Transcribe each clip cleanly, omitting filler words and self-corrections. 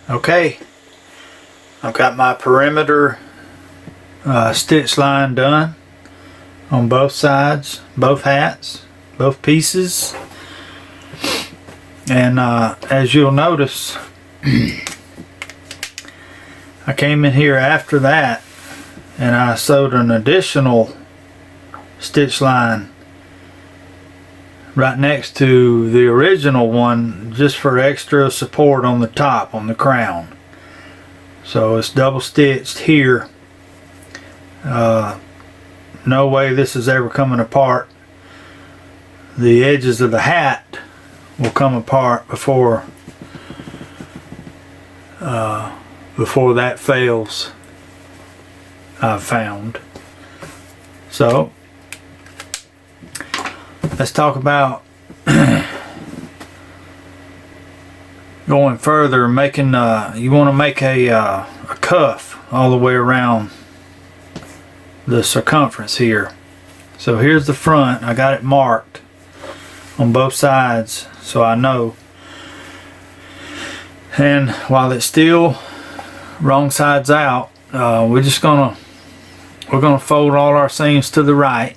Okay, I've got my perimeter stitch line done on both sides, both hats, both pieces. And as you'll notice, I came in here after that and I sewed an additional stitch line right next to the original one, just for extra support on the top, on the crown. So it's double stitched here. No way this is ever coming apart. The edges of the hat will come apart before that fails, I've found. So let's talk about going further, making you want to make a cuff all the way around the circumference here. So here's the front. I got it marked on both sides so I know. And while it's still wrong sides out, we're gonna fold all our seams to the right.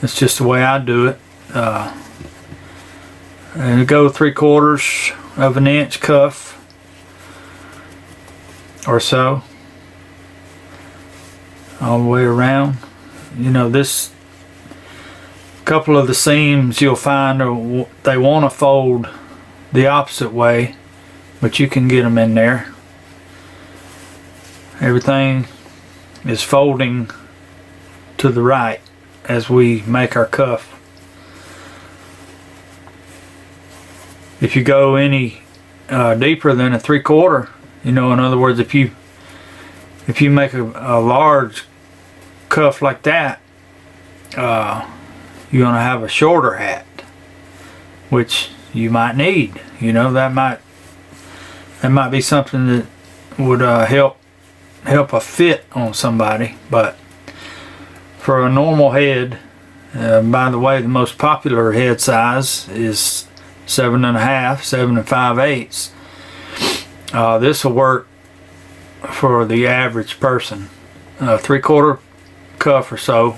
It's just the way I do it. And go 3/4 of an inch cuff or so all the way around. You know, this couple of the seams you'll find they want to fold the opposite way, but you can get them in there. Everything is folding to the right as we make our cuff. If you go any deeper than a 3/4, you know, in other words, if you make a large cuff like that, you're gonna have a shorter hat, which you might need. You know, that might be something that would help a fit on somebody. But for a normal head, by the way, the most popular head size is 7.5, 7 5/8. This will work for the average person. 3/4 cuff or so.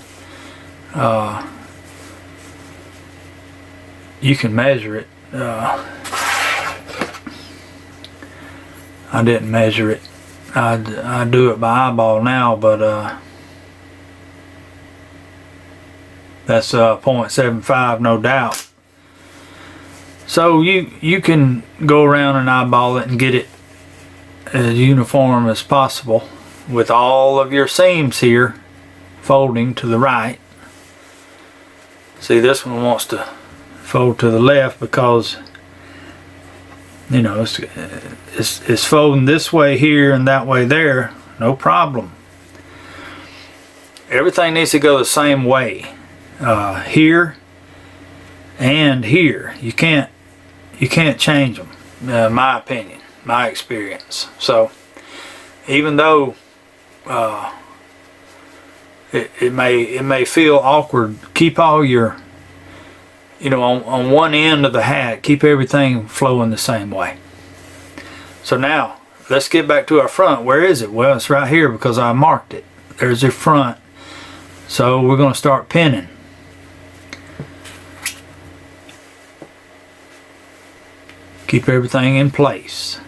You can measure it. I didn't measure it. I do it by eyeball now, but that's 0.75, no doubt. So you can go around and eyeball it and get it as uniform as possible with all of your seams here folding to the right. See, this one wants to fold to the left because, you know, it's folding this way here and that way there, no problem. Everything needs to go the same way, here and here. You can't change them, my opinion, my experience. So even though it may feel awkward, keep all your, you know, on one end of the hat, keep everything flowing the same way. So now let's get back to our front. Where is it? Well, it's right here because I marked it. There's your front. So we're going to start pinning. Keep everything in place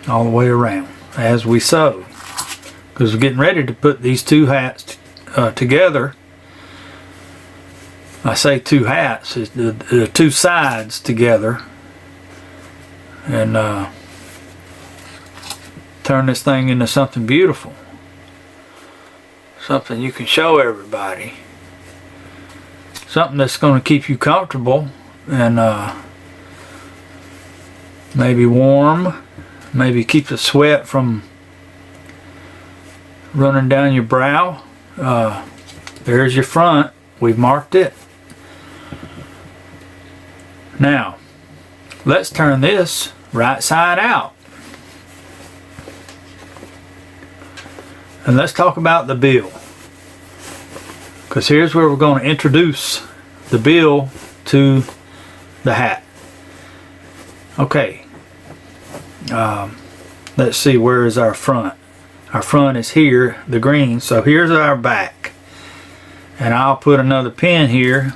all the way around as we sew, because we're getting ready to put these two hats together. I say two hats, it's the two sides together, and turn this thing into something beautiful, something you can show everybody, something that's going to keep you comfortable and maybe warm, maybe keep the sweat from running down your brow. There's your front. We've marked it. Now let's turn this right side out, and let's talk about the bill, because here's where we're going to introduce the bill to the hat. Okay, let's see, where is our front? Our front is here, the green. So here's our back. And I'll put another pin here,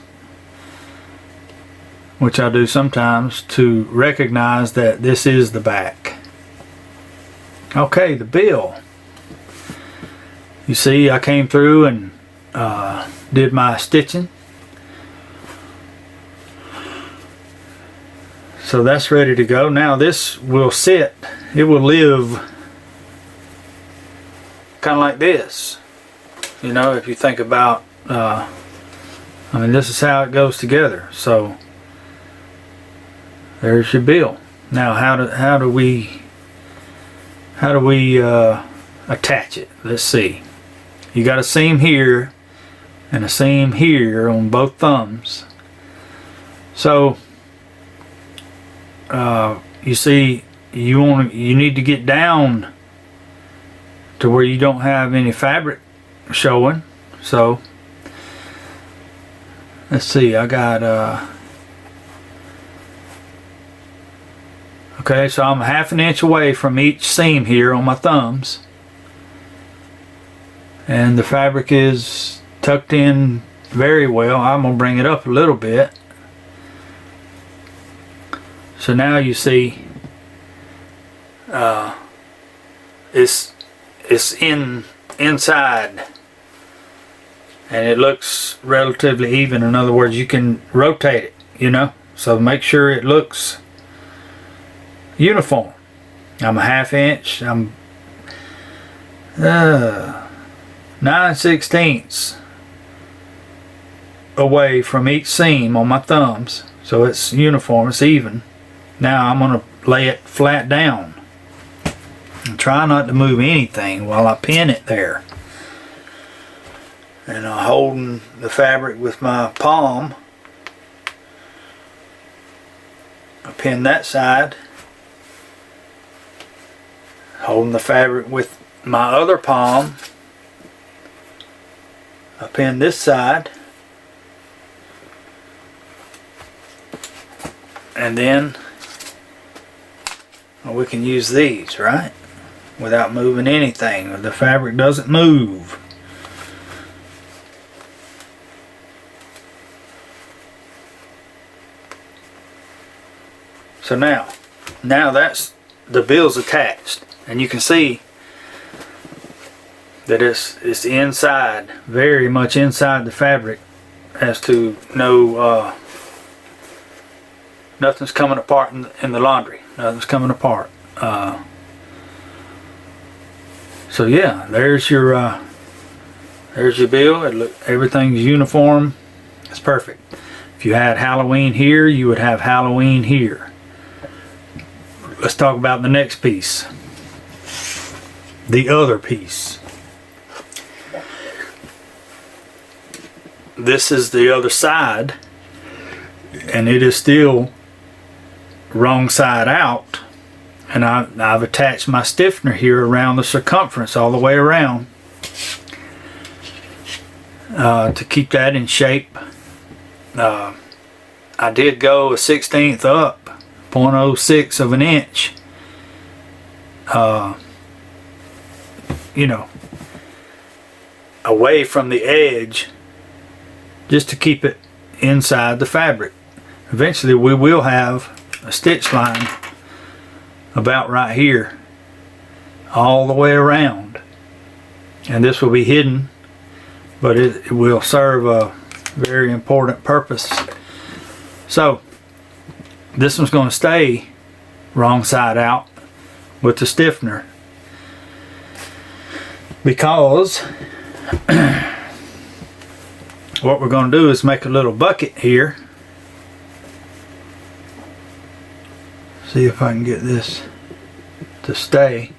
which I do sometimes, to recognize that this is the back. Okay, the bill. You see, I came through and did my stitching. So that's ready to go. Now this will sit, it will live kind of like this. You know, if you think about, I mean, this is how it goes together. So there's your bill. Now how do we attach it? Let's see. You got a seam here and a seam here on both thumbs. So you see, you need to get down to where you don't have any fabric showing. So let's see, I got okay, so I'm 1/2 inch away from each seam here on my thumbs, and the fabric is tucked in very well. I'm gonna bring it up a little bit. So now you see it's inside, and it looks relatively even. In other words, you can rotate it, you know, so make sure it looks uniform. I'm 1/2 inch. I'm 9/16 away from each seam on my thumbs, so it's uniform, it's even. Now I'm going to lay it flat down and try not to move anything while I pin it there. And I'm holding the fabric with my palm. I pin that side. Holding the fabric with my other palm. I pin this side. And then we can use these, right? Without moving anything. The fabric doesn't move. So now that's the bill's attached, and you can see that it's inside, very much inside the fabric, as to no nothing's coming apart in the laundry. Nothing's coming apart. So yeah, there's your bill. Everything's uniform. It's perfect. If you had Halloween here, you would have Halloween here. Let's talk about the next piece. The other piece. This is the other side, and it is still wrong side out, and I've attached my stiffener here around the circumference all the way around to keep that in shape. I did go a 1/16 up, 0.06 of an inch, you know, away from the edge, just to keep it inside the fabric. Eventually we will have a stitch line about right here all the way around, and this will be hidden, but it will serve a very important purpose. So this one's going to stay wrong side out with the stiffener, because what we're going to do is make a little bucket here. See if I can get this to stay,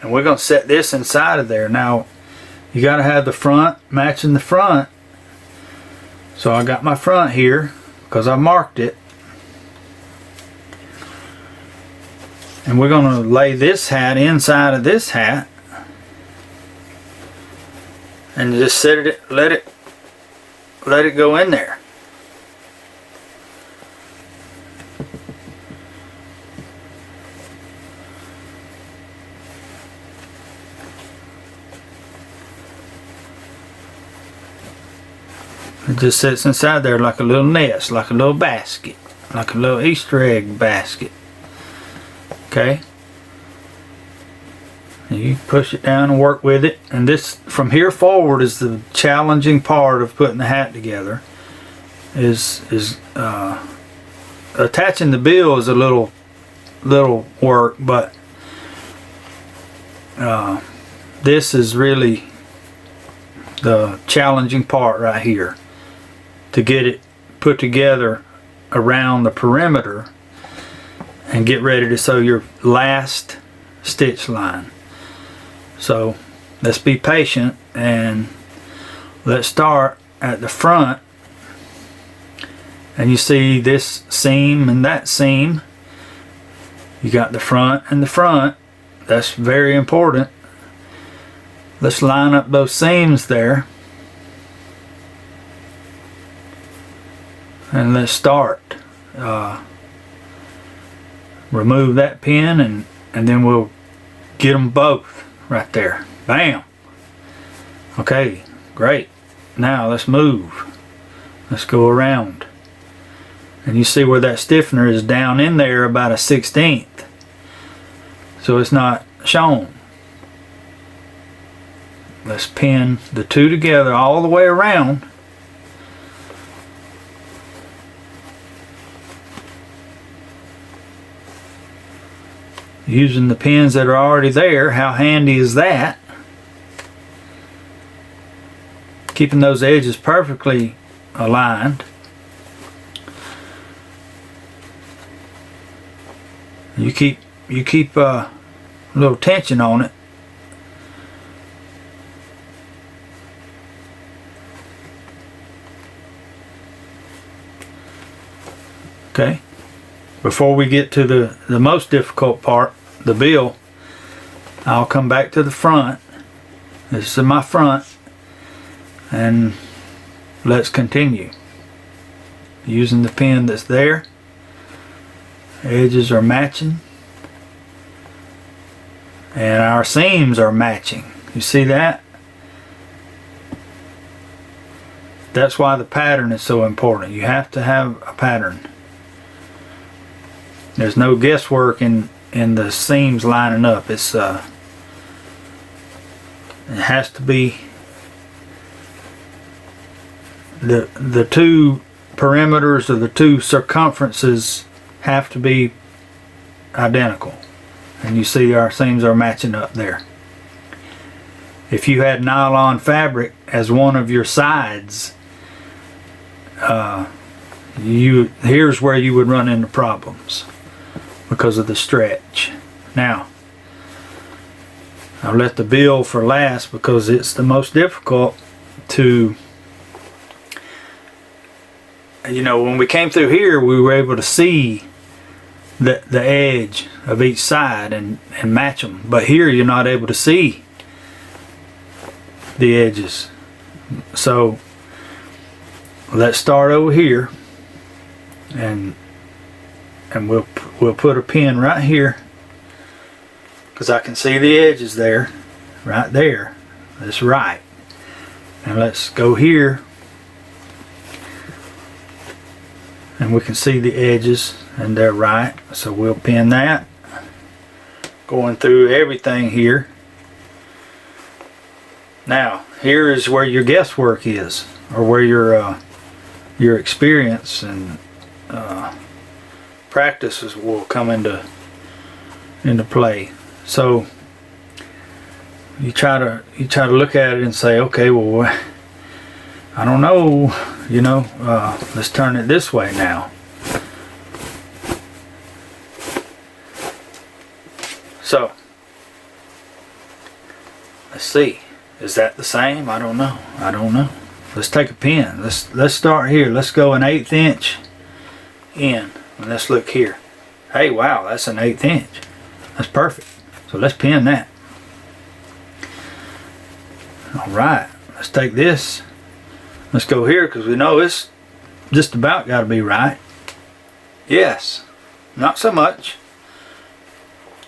and we're going to set this inside of there. Now you got to have the front matching the front, so I got my front here because I marked it, and we're going to lay this hat inside of this hat and just set it, let it go in there. just sits inside there like a little nest, like a little basket, like a little Easter egg basket. Okay. And you push it down and work with it. And this, from here forward, is the challenging part of putting the hat together. Is attaching the bill is a little work, but this is really the challenging part right here, to get it put together around the perimeter and get ready to sew your last stitch line. So let's be patient and let's start at the front. And you see this seam and that seam. You got the front and the front. That's very important. Let's line up those seams there. And let's start. Remove that pin and then we'll get them both right there. Bam. Okay, great. Now let's move. Let's go around. And you see where that stiffener is down in there about a 1/16. So it's not shown. Let's pin the two together all the way around. Using the pins that are already there. How handy is that? Keeping those edges perfectly aligned. You keep a little tension on it. Okay. Before we get to the most difficult part, the bill, I'll come back to the front. This is my front, and let's continue. Using the pin that's there. Edges are matching and our seams are matching. You see that? That's why the pattern is so important. You have to have a pattern. There's no guesswork in the seams lining up. It's it has to be the two perimeters or the two circumferences have to be identical. And you see our seams are matching up there. If you had nylon fabric as one of your sides, here's where you would run into problems because of the stretch. Now, I'll let the bill for last because it's the most difficult to, you know, when we came through here we were able to see the edge of each side and match them, but here you're not able to see the edges. So let's start over here and we'll put a pin right here because I can see the edges there, right there. That's right. And let's go here and we can see the edges and they're right, so we'll pin that. Going through everything here. Now here is where your guesswork is, or where your experience and practices will come into play. So you try to look at it and say, okay, well, I don't know, you know, let's turn it this way now. So let's see, is that the same? I don't know. Let's take a pin. Let's start here. Let's go an 1/8 inch in, and let's look here. Hey, wow, that's an 1/8 inch. That's perfect. So let's pin that. All right, let's take this. Let's go here because we know it's just about got to be right. Yes, not so much.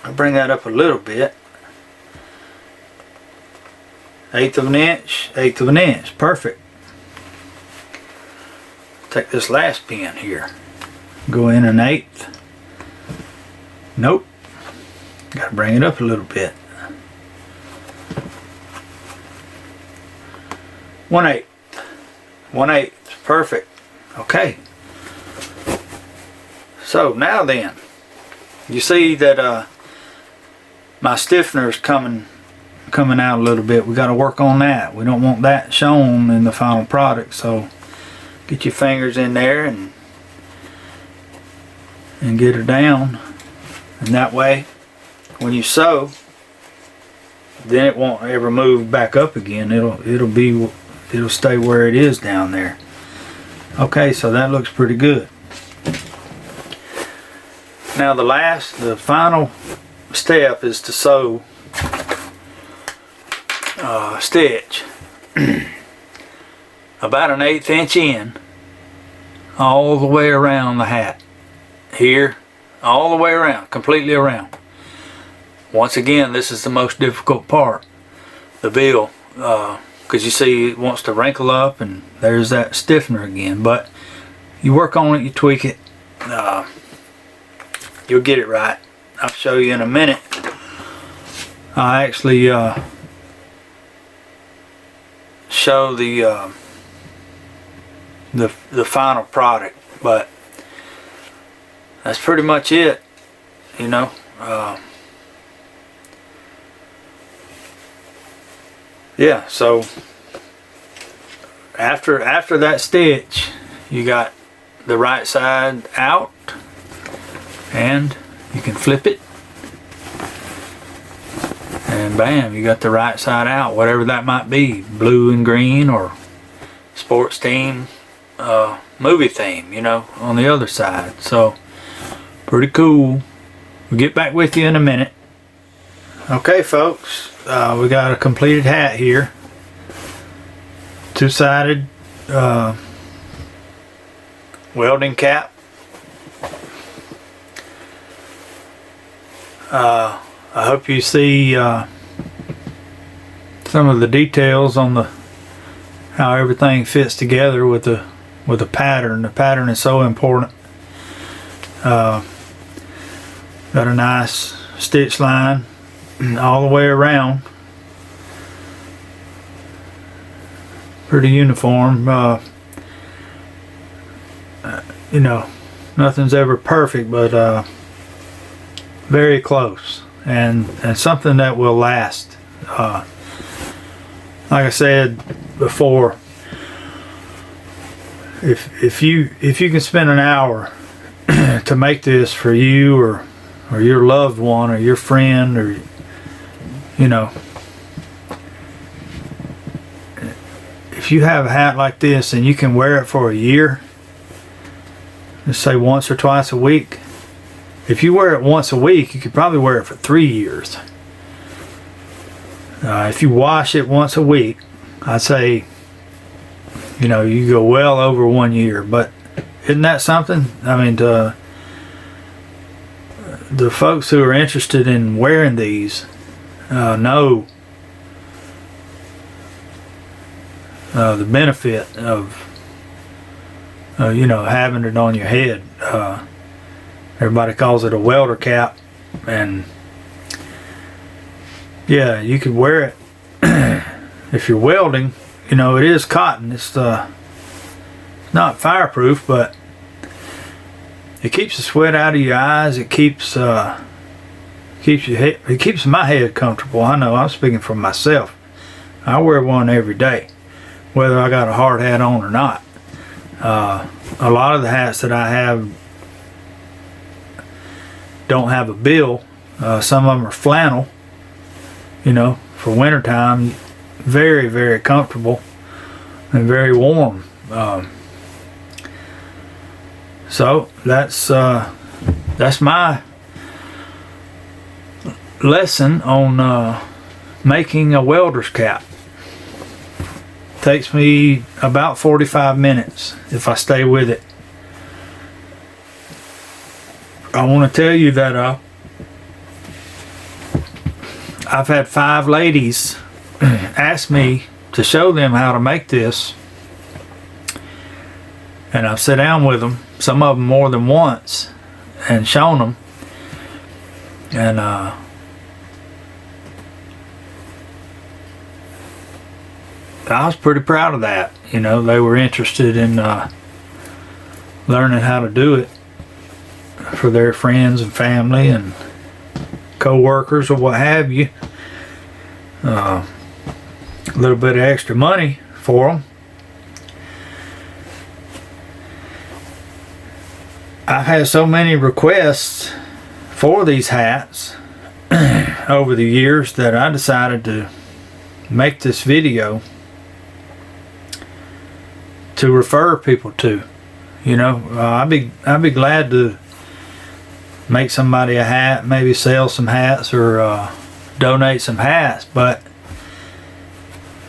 I'll bring that up a little bit. 1/8 of an inch, 1/8 of an inch, perfect. take this last pin here, go in 1/8. Nope, gotta bring it up a little bit. 1/8. 1/8, perfect. Okay. So now then, you see that my stiffener is coming out a little bit. We got to work on that. We don't want that shown in the final product. So get your fingers in there and get her down, and that way when you sew, then it won't ever move back up again. It'll stay where it is down there. Okay, so that looks pretty good. Now the final step is to sew stitch about 1/8 inch in all the way around the hat. Here, all the way around, completely around. Once again, this is the most difficult part, the bill, because you see it wants to wrinkle up, and there's that stiffener again. But you work on it, you tweak it, you'll get it right. I'll show you in a minute. I actually show the final product, but that's pretty much it, you know. Yeah, so after that stitch, you got the right side out, and you can flip it, and bam, you got the right side out, whatever that might be, blue and green or sports team, movie theme, you know, on the other side. So pretty cool. We'll get back with you in a minute. Okay folks, we got a completed hat here, two-sided welding cap. I hope you see some of the details on how everything fits together with the pattern. The pattern is so important. Got a nice stitch line all the way around. Pretty uniform. You know, nothing's ever perfect, but very close, and something that will last. Like I said before, if you can spend an hour to make this for you or your loved one or your friend, or you know, if you have a hat like this and you can wear it for a year, let's say once or twice a week. If you wear it once a week, you could probably wear it for 3 years. If you wash it once a week, I'd say, you know, you go well over 1 year. But isn't that something? I mean, the folks who are interested in wearing these know the benefit of you know, having it on your head. Everybody calls it a welder cap, and yeah, you could wear it if you're welding. You know, it is cotton. It's not fireproof, but it keeps the sweat out of your eyes. It keeps your head, it keeps my head comfortable. I know, I'm speaking for myself. I wear one every day, whether I got a hard hat on or not. A lot of the hats that I have don't have a bill. Some of them are flannel, you know, for wintertime. Very, very comfortable and very warm. So that's my lesson on making a welder's cap. Takes me about 45 minutes if I stay with it. I want to tell you that I've had 5 ladies ask me to show them how to make this, And I've sat down with them, some of them more than once, and shown them. And I was pretty proud of that. You know, they were interested in learning how to do it for their friends and family and co-workers or what have you. A little bit of extra money for them. I've had so many requests for these hats over the years that I decided to make this video to refer people to. You know, I'd be glad to make somebody a hat, maybe sell some hats or donate some hats, but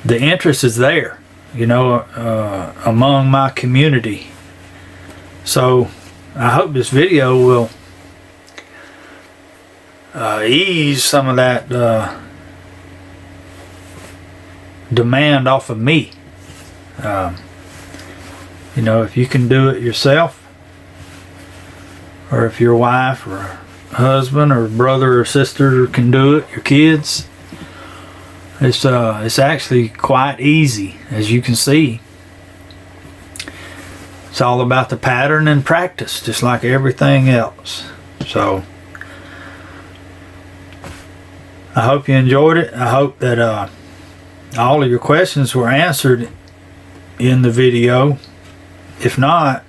the interest is there, you know, among my community. So I hope this video will ease some of that demand off of me. You know, if you can do it yourself, or if your wife or husband or brother or sister can do it, your kids, it's actually quite easy, as you can see. It's all about the pattern and practice, just like everything else. So I hope you enjoyed it. I hope that all of your questions were answered in the video. If not,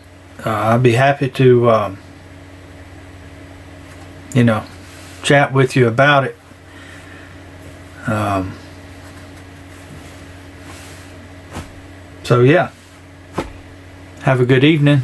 I'd be happy to you know, chat with you about it. So yeah, have a good evening.